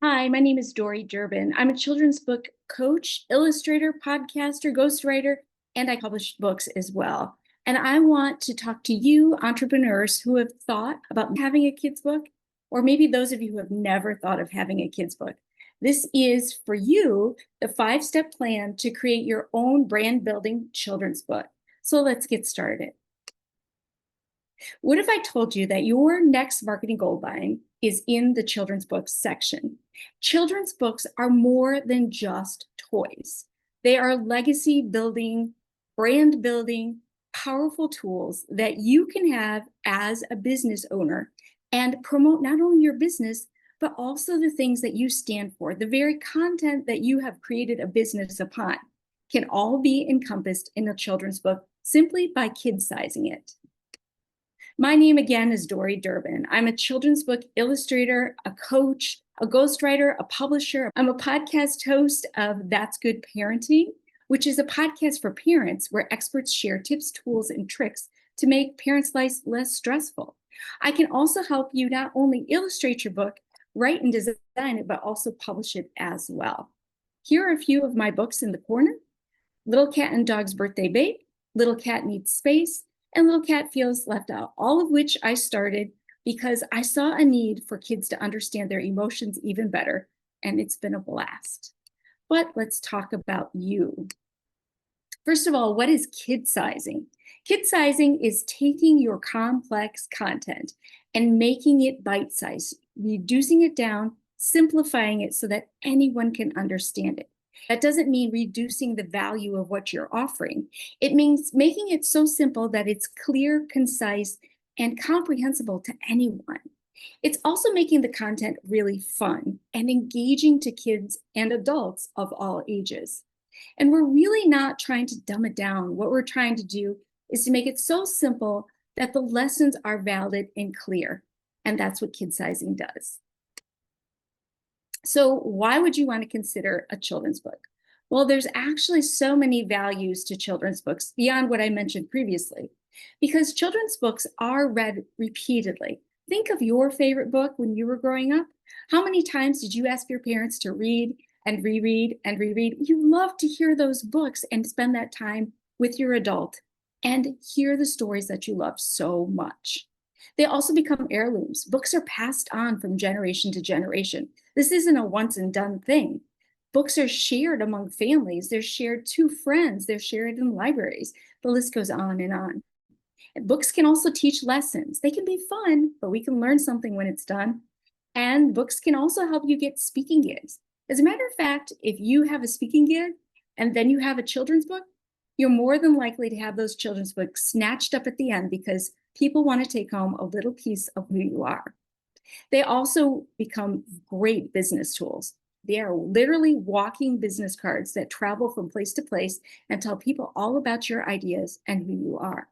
Hi, my name is Dori Durbin. I'm a children's book coach, illustrator, podcaster, ghostwriter, and I publish books as well. And I want to talk to you, entrepreneurs who have thought about having a kids' book, or maybe those of you who have never thought of having a kids' book. This is for you the 5-step plan to create your own brand building children's book. So let's get started. What if I told you that your next marketing gold line is in the children's books section? Children's books are more than just toys. They are legacy building, brand building, powerful tools that you can have as a business owner and promote not only your business, but also the things that you stand for. The very content that you have created a business upon can all be encompassed in a children's book simply by kid sizing it. My name again is Dori Durbin. I'm a children's book illustrator, a coach, a ghostwriter, a publisher. I'm a podcast host of That's Good Parenting, which is a podcast for parents where experts share tips, tools, and tricks to make parents' lives less stressful. I can also help you not only illustrate your book, write and design it, but also publish it as well. Here are a few of my books in the corner: Little Cat and Dog's Birthday Bake, Little Cat Needs Space, and Little Cat Feels Left Out, all of which I started because I saw a need for kids to understand their emotions even better, and it's been a blast. But let's talk about you. First of all, what is kid sizing? Kid sizing is taking your complex content and making it bite-sized, reducing it down, simplifying it so that anyone can understand it. That doesn't mean reducing the value of what you're offering. It means making it so simple that it's clear, concise, and comprehensible to anyone. It's also making the content really fun and engaging to kids and adults of all ages. And we're really not trying to dumb it down. What we're trying to do is to make it so simple that the lessons are valid and clear. And that's what kid sizing does. So why would you want to consider a children's book? Well, there's actually so many values to children's books beyond what I mentioned previously, because children's books are read repeatedly. Think of your favorite book when you were growing up. How many times did you ask your parents to read and reread and reread? You love to hear those books and spend that time with your adult and hear the stories that you love so much. They also become heirlooms. Books are passed on from generation to generation. This isn't a once and done thing. Books are shared among families. They're shared to friends. They're shared in libraries. The list goes on and on. And books can also teach lessons. They can be fun, but we can learn something when it's done. And books can also help you get speaking gigs. As a matter of fact, if you have a speaking gig and then you have a children's book, you're more than likely to have those children's books snatched up at the end because people want to take home a little piece of who you are. They also become great business tools. They are literally walking business cards that travel from place to place and tell people all about your ideas and who you are.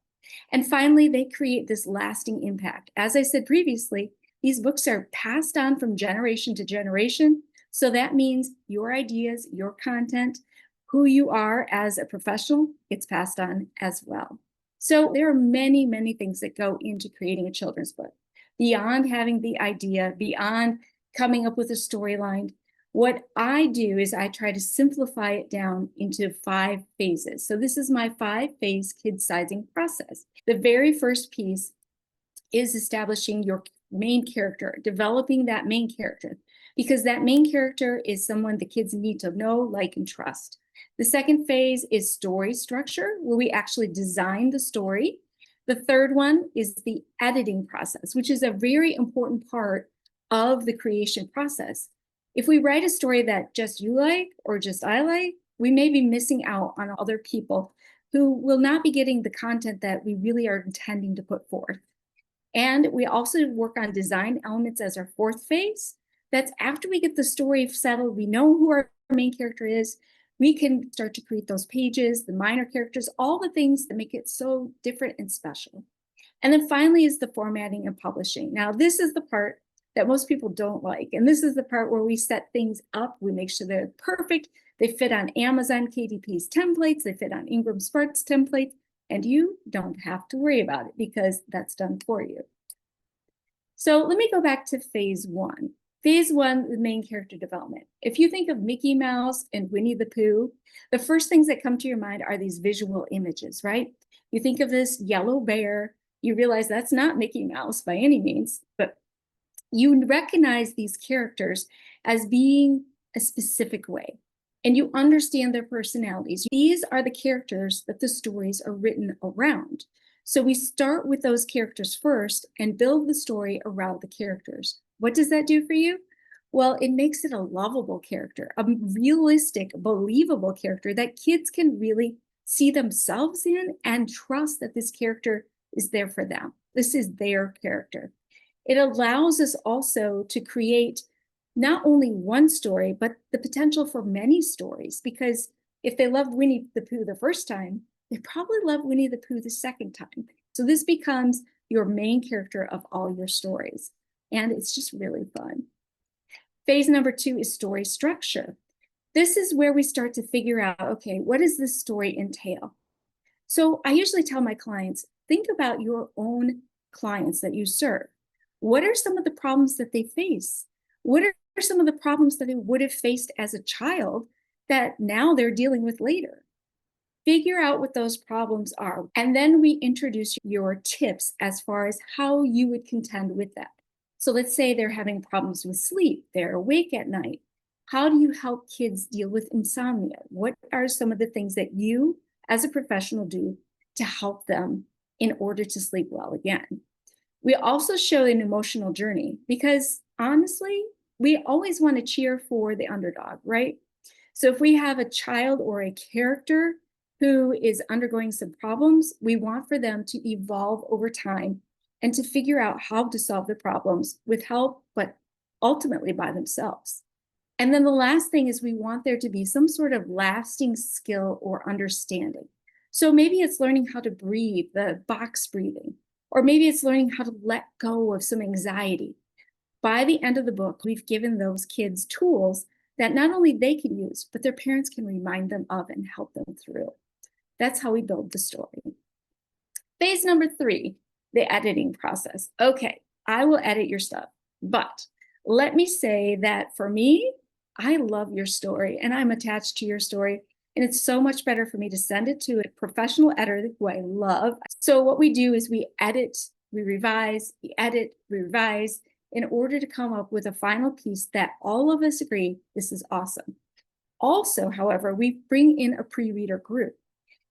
And finally, they create this lasting impact. As I said previously, these books are passed on from generation to generation. So that means your ideas, your content, who you are as a professional gets passed on as well. So there are many, many things that go into creating a children's book. Beyond having the idea, beyond coming up with a storyline, what I do is I try to simplify it down into 5 phases. So this is my 5-phase kid sizing process. The very first piece is establishing your main character, developing that main character, because that main character is someone the kids need to know, like, and trust. The second phase is story structure, where we actually design the story. The third one is the editing process, which is a very important part of the creation process. If we write a story that just you like or just I like, we may be missing out on other people who will not be getting the content that we really are intending to put forth. And we also work on design elements as our 4th phase. That's after we get the story settled, we know who our main character is, we can start to create those pages, the minor characters, all the things that make it so different and special. And then finally is the formatting and publishing. Now, this is the part that most people don't like. And this is the part where we set things up. We make sure they're perfect. They fit on Amazon KDP's templates. They fit on Ingram Sparks templates. And you don't have to worry about it because that's done for you. So let me go back to phase 1. Phase one, the main character development. If you think of Mickey Mouse and Winnie the Pooh, the first things that come to your mind are these visual images, right? You think of this yellow bear, you realize that's not Mickey Mouse by any means, but you recognize these characters as being a specific way, and you understand their personalities. These are the characters that the stories are written around. So we start with those characters first and build the story around the characters. What does that do for you? Well, it makes it a lovable character, a realistic, believable character that kids can really see themselves in and trust that this character is there for them. This is their character. It allows us also to create not only one story, but the potential for many stories. Because if they loved Winnie the Pooh the first time, they probably love Winnie the Pooh the second time. So this becomes your main character of all your stories. And it's just really fun. Phase number 2 is story structure. This is where we start to figure out, okay, what does this story entail? So I usually tell my clients, think about your own clients that you serve. What are some of the problems that they face? What are some of the problems that they would have faced as a child that now they're dealing with later? Figure out what those problems are, and then we introduce your tips as far as how you would contend with that. So let's say they're having problems with sleep, they're awake at night. How do you help kids deal with insomnia? What are some of the things that you as a professional do to help them in order to sleep well again? We also show an emotional journey because honestly, we always want to cheer for the underdog, right? So if we have a child or a character who is undergoing some problems, we want for them to evolve over time and to figure out how to solve the problems with help, but ultimately by themselves. And then the last thing is we want there to be some sort of lasting skill or understanding. So maybe it's learning how to breathe, the box breathing, or maybe it's learning how to let go of some anxiety. By the end of the book, we've given those kids tools that not only they can use, but their parents can remind them of and help them through. That's how we build the story. Phase number 3, the editing process. Okay, I will edit your stuff, but let me say that for me, I love your story and I'm attached to your story. And it's so much better for me to send it to a professional editor who I love. So what we do is we edit, we revise, we edit, we revise in order to come up with a final piece that all of us agree this is awesome. Also, however, we bring in a pre-reader group.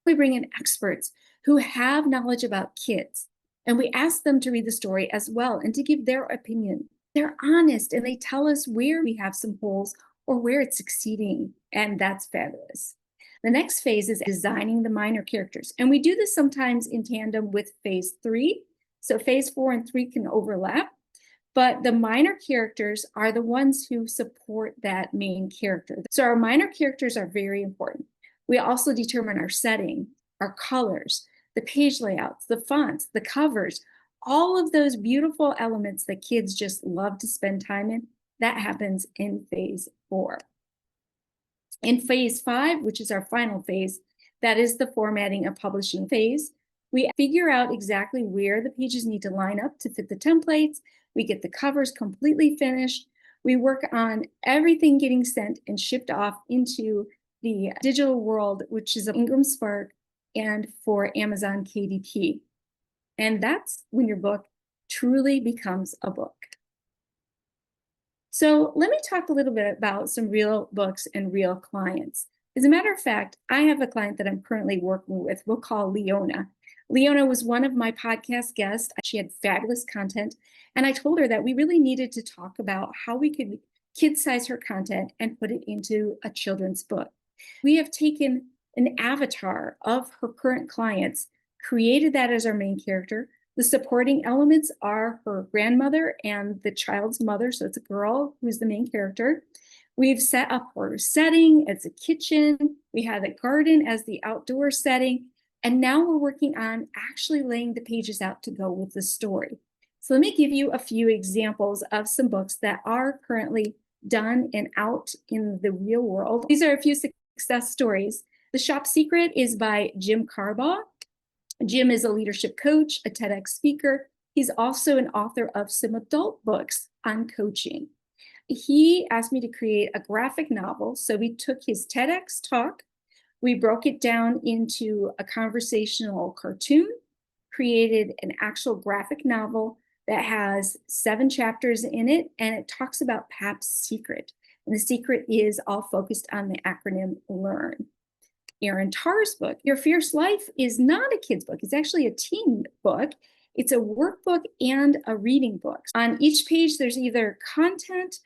We bring in experts who have knowledge about kids, and we ask them to read the story as well and to give their opinion. They're honest and they tell us where we have some holes or where it's succeeding, and that's fabulous. The next phase is designing the minor characters, and we do this sometimes in tandem with phase 3. So phase 4 and 3 can overlap, but the minor characters are the ones who support that main character. So our minor characters are very important. We also determine our setting, our colors, the page layouts, the fonts, the covers, all of those beautiful elements that kids just love to spend time in. That happens in phase 4. In phase 5, which is our final phase, that is the formatting and publishing phase, we figure out exactly where the pages need to line up to fit the templates. We get the covers completely finished. We work on everything getting sent and shipped off into the digital world, which is Ingram Spark and for Amazon KDP. And that's when your book truly becomes a book. So let me talk a little bit about some real books and real clients. As a matter of fact, I have a client that I'm currently working with. We'll call Leona. Leona was one of my podcast guests. She had fabulous content. And I told her that we really needed to talk about how we could kid-size her content and put it into a children's book. We have taken an avatar of her current clients, created that as our main character. The supporting elements are her grandmother and the child's mother. So it's a girl who's the main character. We've set up her setting as a kitchen. We have a garden as the outdoor setting. And now we're working on actually laying the pages out to go with the story. So let me give you a few examples of some books that are currently done and out in the real world. These are a few success stories. The Shop Secret is by Jim Carbaugh. Jim is a leadership coach, a TEDx speaker. He's also an author of some adult books on coaching. He asked me to create a graphic novel. So we took his TEDx talk, we broke it down into a conversational cartoon, created an actual graphic novel that has 7 chapters in it, and it talks about PAP's secret. And the secret is all focused on the acronym LEARN. Erin Tarr's book, Your Fierce Life, is not a kid's book. It's actually a teen book. It's a workbook and a reading book. On each page, there's either content,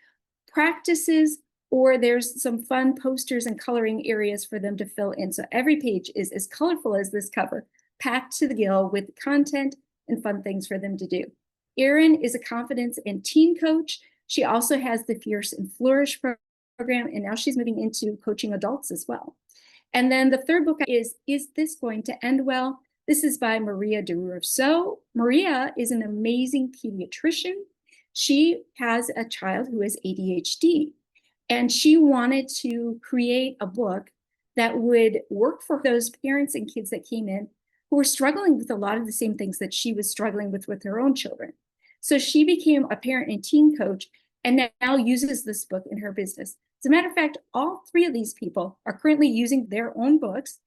practices, or there's some fun posters and coloring areas for them to fill in. So every page is as colorful as this cover, packed to the gill with content and fun things for them to do. Erin is a confidence and teen coach. She also has the Fierce and Flourish program, and now she's moving into coaching adults as well. And then the third book is This Going to End Well? This is by Maria de Rousseau. Maria is an amazing pediatrician. She has a child who has ADHD, and she wanted to create a book that would work for those parents and kids that came in who were struggling with a lot of the same things that she was struggling with her own children. So she became a parent and teen coach and now uses this book in her business. As a matter of fact, all 3 of these people are currently using their own books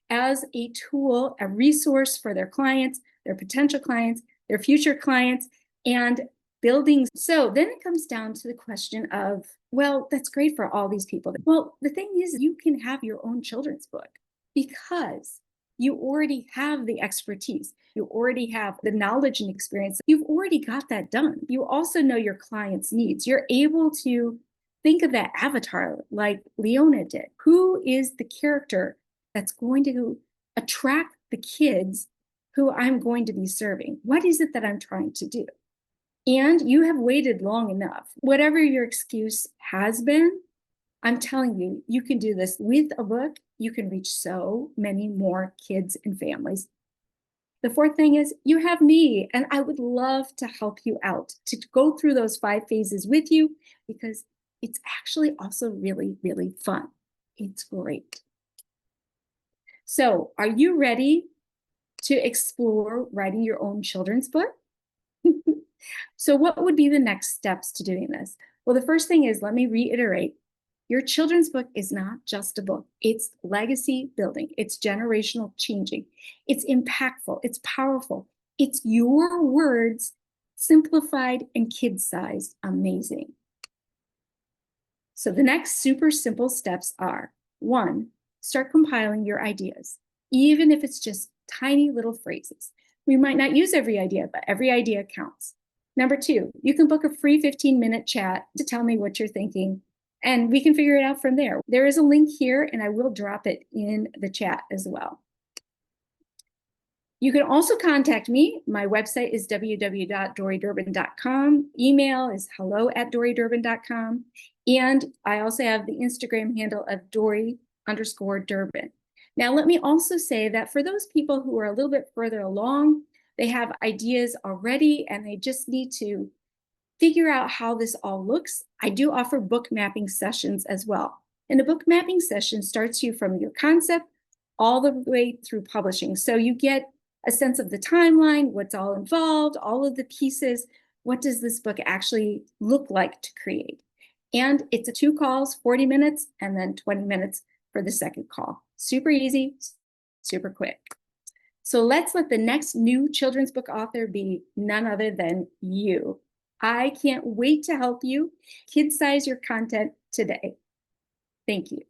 as a tool, a resource for their clients, their potential clients, their future clients, and building. So then it comes down to the question of, well, that's great for all these people. Well, the thing is, you can have your own children's book because you already have the expertise. You already have the knowledge and experience. You've already got that done. You also know your client's needs. You're able to think of that avatar like Leona did. Who is the character that's going to attract the kids who I'm going to be serving? What is it that I'm trying to do? And you have waited long enough. Whatever your excuse has been, I'm telling you, you can do this with a book. You can reach so many more kids and families. The fourth thing is you have me, and I would love to help you out, to go through those 5 phases with you, because it's actually also really, really fun. It's great. So are you ready to explore writing your own children's book? So what would be the next steps to doing this? Well, the first thing is, let me reiterate, your children's book is not just a book. It's legacy building. It's generational changing. It's impactful. It's powerful. It's your words simplified and kid-sized. Amazing. So the next super simple steps are, 1, start compiling your ideas, even if it's just tiny little phrases. We might not use every idea, but every idea counts. Number 2, you can book a free 15-minute chat to tell me what you're thinking, and we can figure it out from there. There is a link here, and I will drop it in the chat as well. You can also contact me. My website is www.doridurbin.com. Email is hello@doridurbin.com. And I also have the Instagram handle of Dori_Durbin. Now, let me also say that for those people who are a little bit further along, they have ideas already and they just need to figure out how this all looks. I do offer book mapping sessions as well. And a book mapping session starts you from your concept all the way through publishing. So you get a sense of the timeline, what's all involved, all of the pieces. What does this book actually look like to create? And it's 2 calls, 40 minutes, and then 20 minutes for the second call. Super easy, super quick. So let's let the next new children's book author be none other than you. I can't wait to help you kid-size your content today. Thank you.